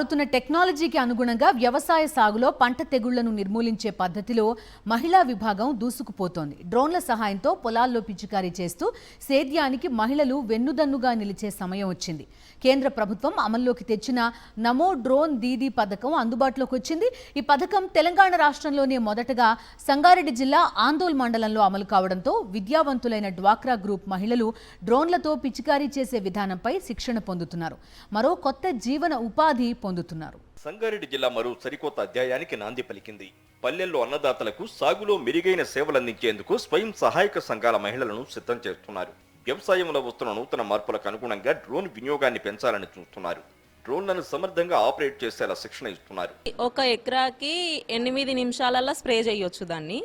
మారుతున్న టెక్నాలజీకి అనుగుణంగా వ్యవసాయ సాగులో పంట తెగుళ్లను నిర్మూలించే పద్ధతిలో మహిళా విభాగం దూసుకుపోతోంది. డ్రోన్ల సహాయంతో పొలాల్లో పిచికారీ చేస్తూ సేద్యానికి మహిళలు వెన్నుదన్నుగా నిలిచే సమయం వచ్చింది. కేంద్ర ప్రభుత్వం అమల్లోకి తెచ్చిన నమో డ్రోన్ దీదీ పథకం అందుబాటులోకి వచ్చింది. ఈ పథకం తెలంగాణ రాష్ట్రంలోనే మొదటగా సంగారెడ్డి జిల్లా ఆందోల్ మండలంలో అమలు కావడంతో విద్యావంతులైన డ్వాక్రా గ్రూప్ మహిళలు డ్రోన్లతో పిచికారీ చేసే విధానంపై శిక్షణ పొందుతున్నారు. మరో కొత్త జీవన ఉపాధి పొందుతున్నారు. సంగారెడ్డి జిల్లా మరో సరికొత్త అధ్యాయానికి నాంది పలికింది. పల్లెల్లో అన్నదాతలకు సాగులో మెరుగైన సేవలందించేందుకు స్వయం సహాయక సంఘాల మహిళలను సిద్ధం చేస్తున్నారు. వ్యవసాయంలో వస్తున్న నూతన మార్పులకు అనుగుణంగా డ్రోన్ వినియోగాన్ని పెంచాలని చూస్తున్నారు. డ్రోన్లను సమర్థంగా ఆపరేట్ చేసేలా శిక్షణ ఇస్తున్నారు. ఒక ఎకరాకి 8 నిమిషాలలో స్ప్రే చేయొచ్చు. దాన్ని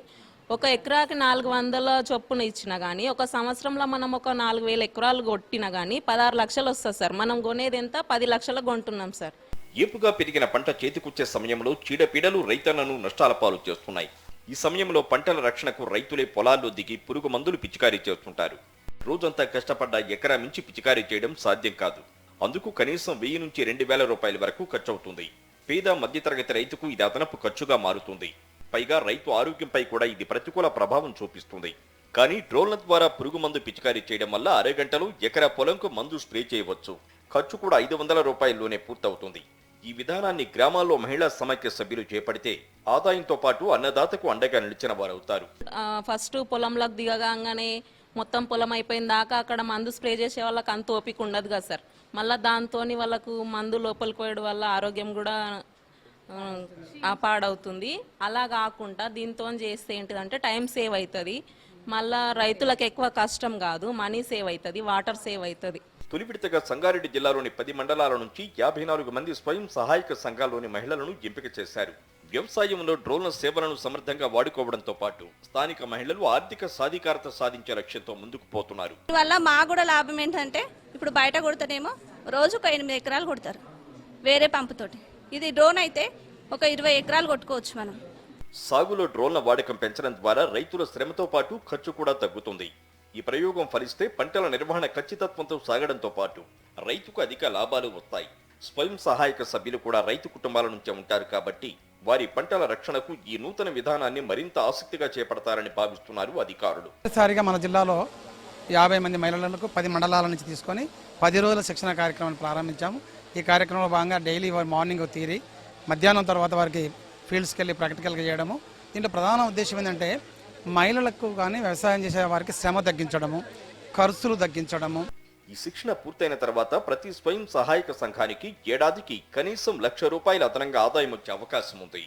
ఒక ఎకరాకి 400 చొప్పున ఇచ్చినా కానీ ఒక సంవత్సరంలో మనం ఒక 4000 ఎకరాలు కొట్టినా కానీ 16 లక్షలు వస్తుంది సార్. మనం కొనేది ఎంత 10 లక్షలకు కొంటున్నాం సార్. ఏపుగా పెరిగిన పంట చేతికొచ్చే సమయంలో చీడపీడలు రైతన్నను నష్టాల పాలు చేస్తున్నాయి. ఈ సమయంలో పంటల రక్షణకు రైతులే పొలాల్లో దిగి పురుగు మందులు పిచికారీ చేస్తుంటారు. రోజంతా కష్టపడ్డ ఎకరా మించి పిచికారీ చేయడం సాధ్యం కాదు. అందుకు కనీసం 1000 నుంచి 2000 రూపాయల వరకు ఖర్చవుతుంది. పేద మధ్యతరగతి రైతుకు ఇది అదనపు ఖర్చుగా మారుతుంది. పైగా రైతు ఆరోగ్యంపై కూడా ఇది ప్రతికూల ప్రభావం చూపిస్తుంది. కానీ డ్రోన్ల ద్వారా పురుగు మందు పిచికారీ చేయడం వల్ల అరగంటలో ఎకరా పొలంకు మందు స్ప్రే చేయవచ్చు. ఖర్చు కూడా 500 రూపాయల్లోనే పూర్తవుతుంది. ఈ విధానాన్ని గ్రామాల్లో మహిళా సమైక్య సభ్యులు చేపడితే ఆదాయంతో పాటు అన్నదాతకు అండగా నిలిచిన వారవుతారు. ఫస్ట్ పొలంలోకి దిగగానే మొత్తం పొలం అయిపోయిన దాకా అక్కడ మందు స్ప్రే చేసే వాళ్ళకి అంత ఓపిక ఉండదు కదా సార్. మళ్ళీ దాంతో వాళ్ళకు మందు లోపలికి పోయడం వల్ల ఆరోగ్యం కూడా పాడవుతుంది. అలా కాకుండా దీంతో చేస్తే ఏంటిదంటే టైం సేవ్ అవుతుంది. మళ్ళా రైతులకు ఎక్కువ కష్టం కాదు, మనీ సేవ్ అవుతుంది, వాటర్ సేవ్ అవుతుంది. తొలి విడతగా సంగారెడ్డి జిల్లాలోని 10 మండలాల నుంచి 54 మంది స్వయం సహాయక సంఘాల్లోని మహిళలను ఎంపిక చేశారు. వ్యవసాయంలో డ్రోన్ల సేవలను సమర్థంగా వాడుకోవడంతో పాటు స్థానిక మహిళలు ఆర్థిక సాధికారత సాధించే లక్ష్యంతో ముందుకు పోతున్నారు. వల్ల మా కూడా లాభం ఏంటంటే ఇప్పుడు బయట కొడతానేమో రోజుకు 8 ఎకరాలు కొడతారు వేరే పంపుతోటి. ఇది డ్రోన్ అయితే ఒక 20 ఎకరాలు కొట్టుకోవచ్చు మనం. సాగులో డ్రోన్ల వాడకం పెంచడం ద్వారా రైతుల శ్రమతో పాటు ఖర్చు కూడా తగ్గుతుంది. ఈ ప్రయోగం ఫలిస్తే పంటల నిర్వహణ ఖచ్చితత్వంతో సాగడంతో పాటు రైతుకు అధిక లాభాలు వస్తాయి. స్వయం సహాయక సభ్యులు కూడా రైతు కుటుంబాల నుంచే ఉంటారు కాబట్టి వారి పంటల రక్షణకు ఈ నూతన విధానాన్ని మరింత ఆసక్తిగా చేపడతారని భావిస్తున్నారు అధికారులు. ఈసారిగా మన జిల్లాలో 50 మంది మహిళలకు 10 మండలాల నుంచి తీసుకొని 10 రోజుల శిక్షణ కార్యక్రమాన్ని ప్రారంభించాము. ఈ కార్యక్రమంలో భాగంగా డైలీ మార్నింగ్ థియరీ, మధ్యాహ్నం తర్వాత వారికి ఫీల్డ్స్కి వెళ్ళి ప్రాక్టికల్గా చేయడము. దీంట్లో ప్రధాన ఉద్దేశం ఏంటంటే మహిళలకు కానీ వ్యవసాయం చేసే వారికి శ్రమ తగ్గించడము, ఖర్చులు తగ్గించడము. ఈ శిక్షణ పూర్తయిన తర్వాత ప్రతి స్వయం సహాయక సంఘానికి ఏడాదికి కనీసం 1,00,000 రూపాయల అదనంగా ఆదాయం వచ్చే అవకాశం ఉంది.